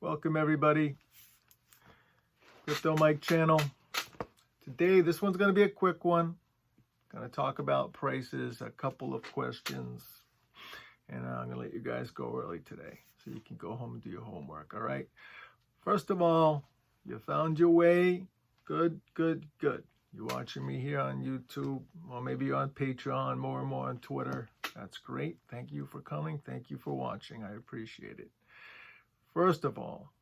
Welcome everybody. Crypto Mike channel. Today, this one's going to be a quick one. Going to talk about prices, a couple of questions, and I'm going to let you guys go early today so you can go home and do your homework, all right? First of all, you found your way. Good. You're watching me here on YouTube, or maybe on Patreon, more and more on Twitter. That's great. Thank you for coming. Thank you for watching. I appreciate it. First of all,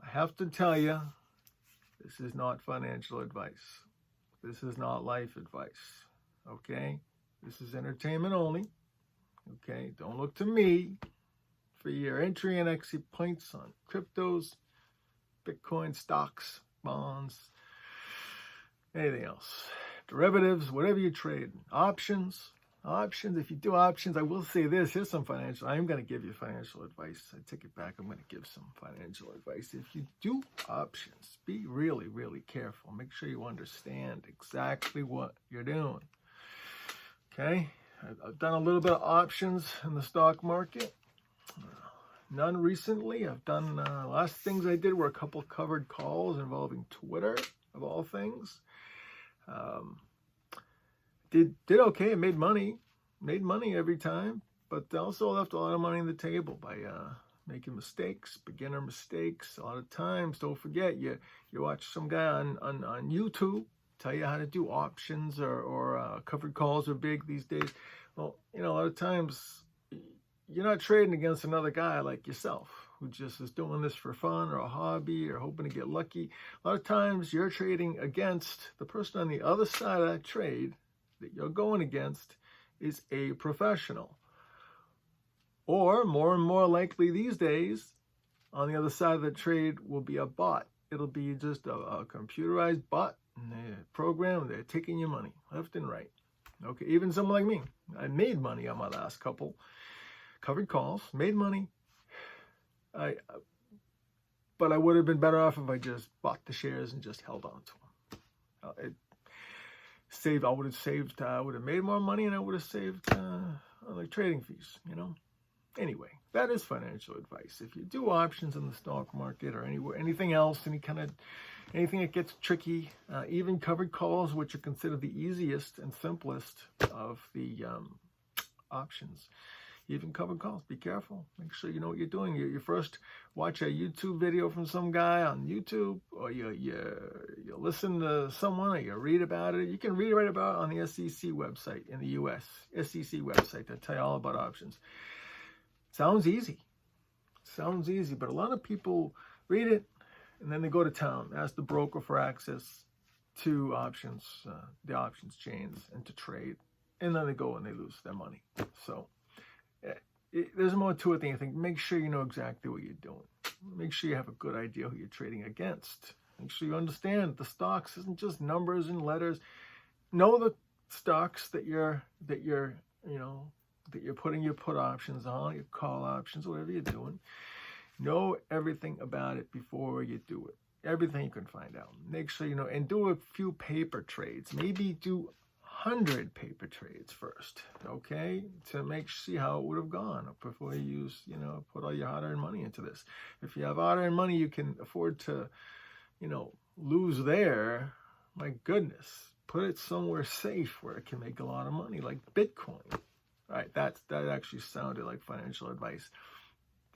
I have to tell you, this is not financial advice. This is not life advice, okay? This is entertainment only, okay? Don't look to me for your entry and exit points on cryptos, Bitcoin, stocks, bonds, anything else. Derivatives, whatever you trade. Options, if you do options, I will say this, here's some financial, I am going to give you financial advice. I take it back, I'm going to give some financial advice. If you do options, be really careful. Make sure you understand exactly what you're doing. Okay? I've done a little bit of options in the stock market. None recently. I've done, last things I did were a couple covered calls involving Twitter, of all things. Did okay, it made money every time, but also left a lot of money on the table by making mistakes, beginner mistakes. A lot of times, don't forget, you watch some guy on YouTube tell you how to do options or covered calls are big these days. Well, you know, a lot of times you're not trading against another guy like yourself who just is doing this for fun or a hobby or hoping to get lucky. A lot of times you're trading against the person on the other side of that trade that you're going against is a professional. Or more and more likely these days, on the other side of the trade will be a bot. It'll be just a computerized bot program. They're taking your money left and right. Okay, even someone like me. I made money on my last couple covered calls, made money. But I would have been better off if I just bought the shares and just held on to them. I would have made more money and I would have saved like trading fees, you know. Anyway, that is financial advice. If you do options in the stock market or anywhere, anything else, anything that gets tricky, even covered calls, which are considered the easiest and simplest of the options. Even covered calls, be careful. Make sure you know what you're doing. You first watch a YouTube video from some guy on YouTube, or you listen to someone, or you read about it. You can read right about it on the SEC website in the U.S. SEC website that tell you all about options. Sounds easy, but a lot of people read it and then they go to town, ask the broker for access to options, the options chains, and to trade, and then they go and they lose their money. So there's more to it than you think. Make sure you know exactly what you're doing. Make sure you have a good idea who you're trading against. Make sure you understand the stocks isn't just numbers and letters. Know the stocks that you're putting your put options on, your call options, whatever you're doing. Know everything about it before you do it. Everything you can find out. Make sure you know, and do a few paper trades. Maybe do 100 paper trades first, okay, to see how it would have gone before you put all your hard-earned money into this. If you have hard-earned money you can afford to, lose there, my goodness, put it somewhere safe where it can make a lot of money, like Bitcoin. All right, that actually sounded like financial advice.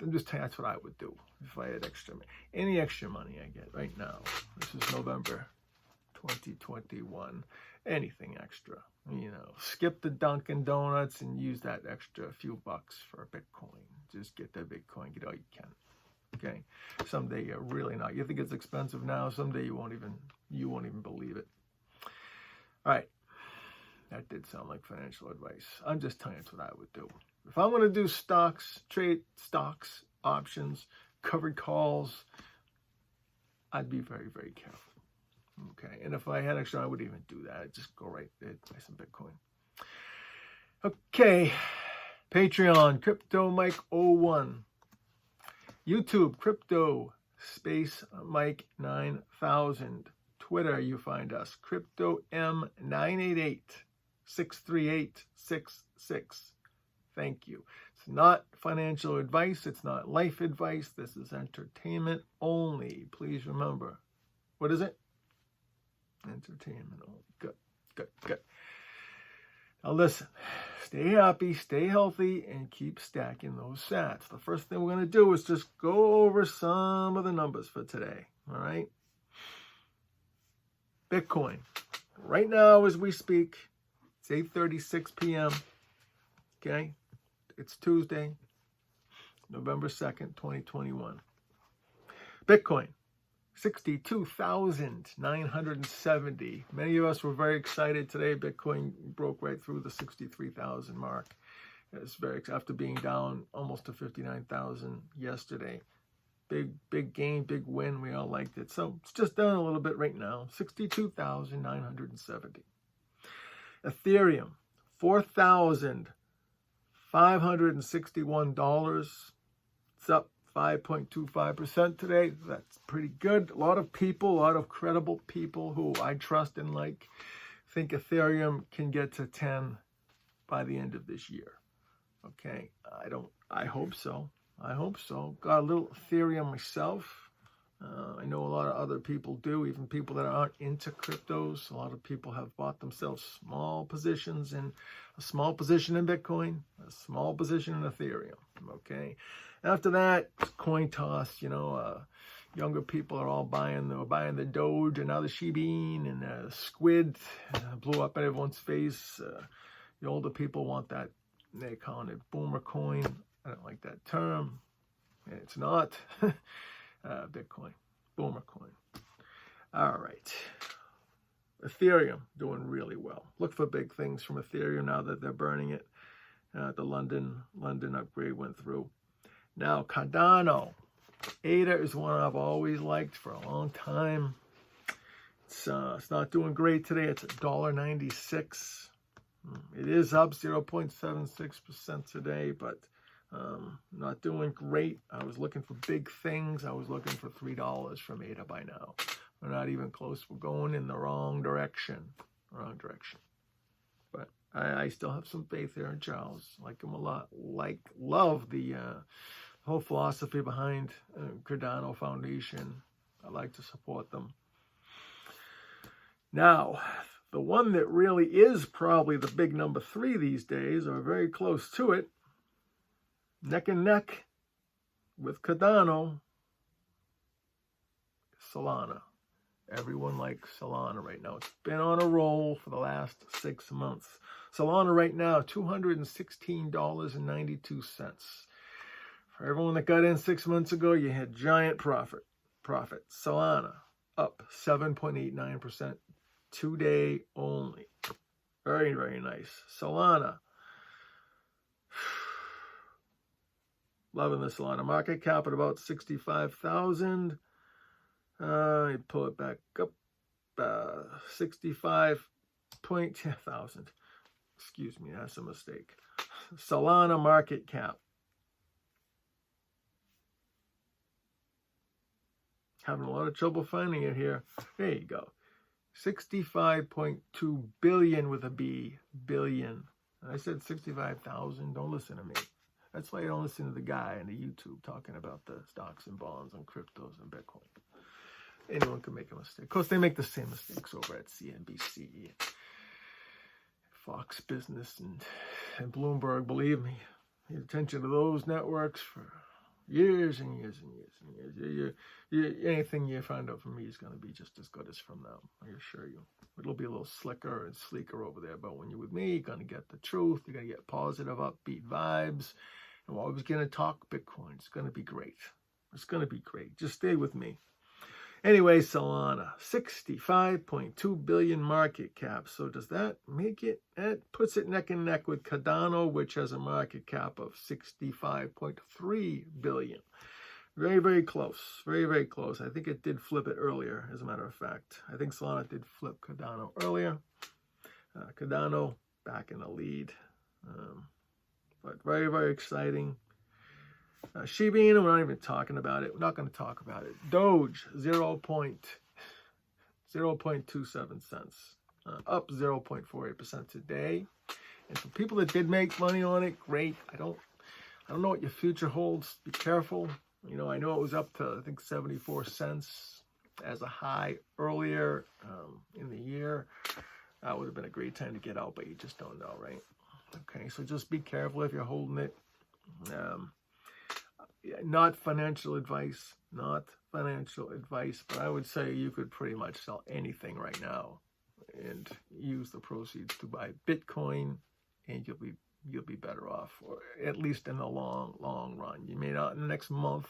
I'm just telling you, that's what I would do if I had any extra money I get right now. This is November 2021. Anything extra, skip the Dunkin' Donuts and use that extra few bucks for Bitcoin. Just get that Bitcoin, get all you can. Okay, someday you're really not. You think it's expensive now. Someday you won't even believe it. All right, that did sound like financial advice. I'm just telling you that's what I would do. If I'm going to do trade stocks, options, covered calls, I'd be very careful. Okay, and if I had extra, I would even do that. I'd just go right there, buy some Bitcoin. Okay, Patreon, Crypto Mike 01. YouTube, Crypto Space Mike 9000. Twitter, you find us, Crypto M988 63866. Thank you. It's not financial advice. It's not life advice. This is entertainment only. Please remember. What is it? Entertainment only. Good, good, good. Now listen, stay happy, stay healthy, and keep stacking those sats. The first thing we're going to do is just go over some of the numbers for today. All right? Bitcoin. Right now, as we speak, it's 8:36 p.m. Okay? It's Tuesday, November 2nd, 2021. Bitcoin, 62,970. Many of us were very excited today. Bitcoin broke right through the 63,000 mark. It's very, after being down almost to 59,000 yesterday. Big gain, big win. We all liked it. So it's just down a little bit right now. 62,970. Ethereum, $4,561. It's up 5.25% today. That's pretty good. A lot of people, a lot of credible people who I trust and like, think Ethereum can get to 10 by the end of this year. Okay, I hope so. I hope so. Got a little Ethereum myself. I know a lot of other people do, even people that aren't into cryptos. A lot of people have bought themselves small positions in a small position in Bitcoin, a small position in Ethereum. Okay. After that, coin toss. Younger people are all buying the Doge and now the Shiba Inu and Squid blew up at everyone's face. The older people want that. They call it boomer coin. I don't like that term. It's not. Bitcoin, boomer coin. All right. Ethereum doing really well. Look for big things from Ethereum now that they're burning it. The London upgrade went through. Now Cardano. ADA is one I've always liked for a long time. It's not doing great today. It's $1.96. It is up 0.76% today, but not doing great. I was looking for big things. I was looking for $3 from ADA by now. We're not even close. We're going in the wrong direction. But I still have some faith there in Charles. Like him a lot. Love the whole philosophy behind Cardano Foundation. I like to support them. Now, the one that really is probably the big number 3 these days, or very close to it, neck and neck with Cardano, Solana. Everyone likes Solana right now. It's been on a roll for the last 6 months. Solana right now, $216.92. For everyone that got in 6 months ago, you had giant profit. Solana up 7.89%. Today only. Very, very nice. Solana. Loving the Solana market cap at about 65,000. You pull it back up. 65,000. Excuse me, that's a mistake. Solana market cap. Having a lot of trouble finding it here. There you go. 65.2 billion with a B. Billion. I said 65,000. Don't listen to me. That's why you don't listen to the guy on the YouTube talking about the stocks and bonds and cryptos and Bitcoin. Anyone can make a mistake. Of course, they make the same mistakes over at CNBC, Fox Business, and Bloomberg. Believe me, pay attention to those networks for years and years and years and years. Anything you find out from me is going to be just as good as from them. I assure you. It'll be a little slicker and sleeker over there, but when you're with me, you're going to get the truth. You're going to get positive, upbeat vibes. And we're always going to talk Bitcoin. It's going to be great. It's going to be great. Just stay with me. Anyway, Solana, 65.2 billion market cap. So does that make it? That puts it neck and neck with Cardano, which has a market cap of 65.3 billion. Very, very close. Very, very close. I think it did flip it earlier, as a matter of fact. I think Solana did flip Cardano earlier. Cardano back in the lead. But very, very exciting. Shiba Inu, we're not even talking about it. We're not going to talk about it. Doge, 0.27 cents. Up 0.48% today. And for people that did make money on it, great. I I don't know what your future holds. Be careful. You know, I know it was up to, I think, 74 cents as a high earlier in the year. That would have been a great time to get out, but you just don't know, right? Okay, so just be careful if you're holding it. Not financial advice, not financial advice, but I would say you could pretty much sell anything right now and use the proceeds to buy Bitcoin, and you'll be better off, or at least in the long run. You may not in the next month.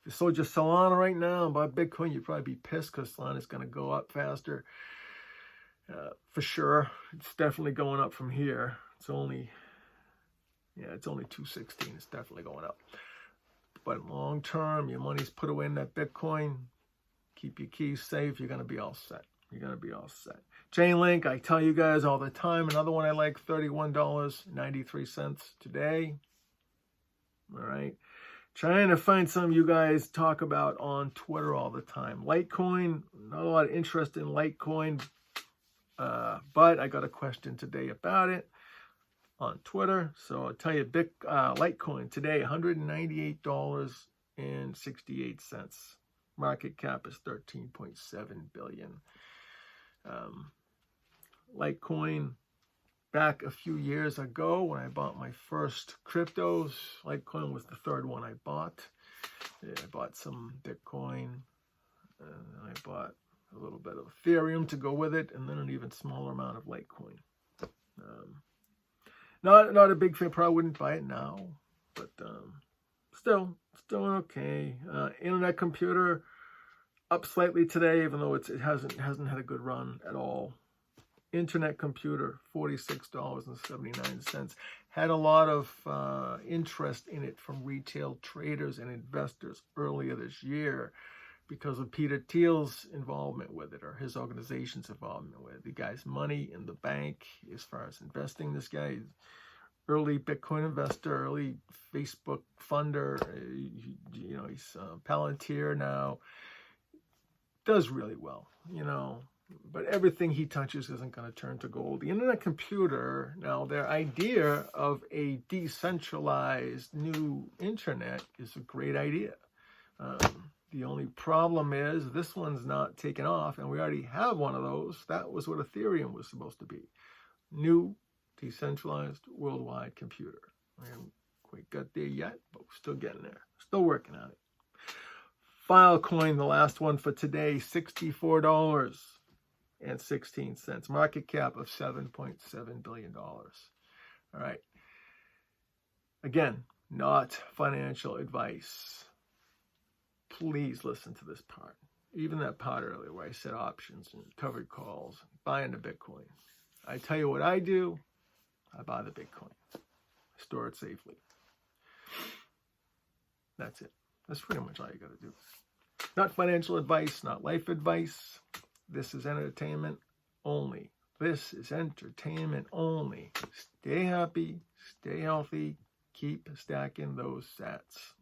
If you sold your Solana right now and bought Bitcoin, you'd probably be pissed because Solana is going to go up faster. For sure, it's definitely going up from here. It's only 216. It's definitely going up. But long term, your money's put away in that Bitcoin. Keep your keys safe. You're going to be all set. You're going to be all set. Chainlink, I tell you guys all the time. Another one I like, $31.93 today. All right. Trying to find some you guys talk about on Twitter all the time. Litecoin, not a lot of interest in Litecoin. But I got a question today about it on Twitter. So I'll tell you, Litecoin today, $198.68. Market cap is $13.7 billion. Litecoin, back a few years ago when I bought my first cryptos, Litecoin was the third one I bought. I bought some Bitcoin, and I bought a little bit of Ethereum to go with it, and then an even smaller amount of Litecoin. Not a big fan. Probably wouldn't buy it now, but still doing okay. Internet computer up slightly today, even though it hasn't had a good run at all. Internet computer, $46.79. Had a lot of interest in it from retail traders and investors earlier this year because of Peter Thiel's involvement with it, or his organization's involvement with it. The guy's money in the bank as far as investing. This guy, early Bitcoin investor, early Facebook funder. He's Palantir now. Does really well, but everything he touches isn't going to turn to gold. The internet computer, now their idea of a decentralized new internet is a great idea. The only problem is this one's not taken off, and we already have one of those. That was what Ethereum was supposed to be. New, decentralized, worldwide computer. We haven't quite got there yet, but we're still getting there. Still working on it. Filecoin, the last one for today, $64.16. Market cap of $7.7 billion. All right. Again, not financial advice. Please listen to this part. Even that part earlier where I said options and covered calls, buying the Bitcoin. I tell you what I do. I buy the Bitcoin. Store it safely. That's it. That's pretty much all you got to do. Not financial advice, not life advice. This is entertainment only. This is entertainment only. Stay happy, stay healthy, keep stacking those sats.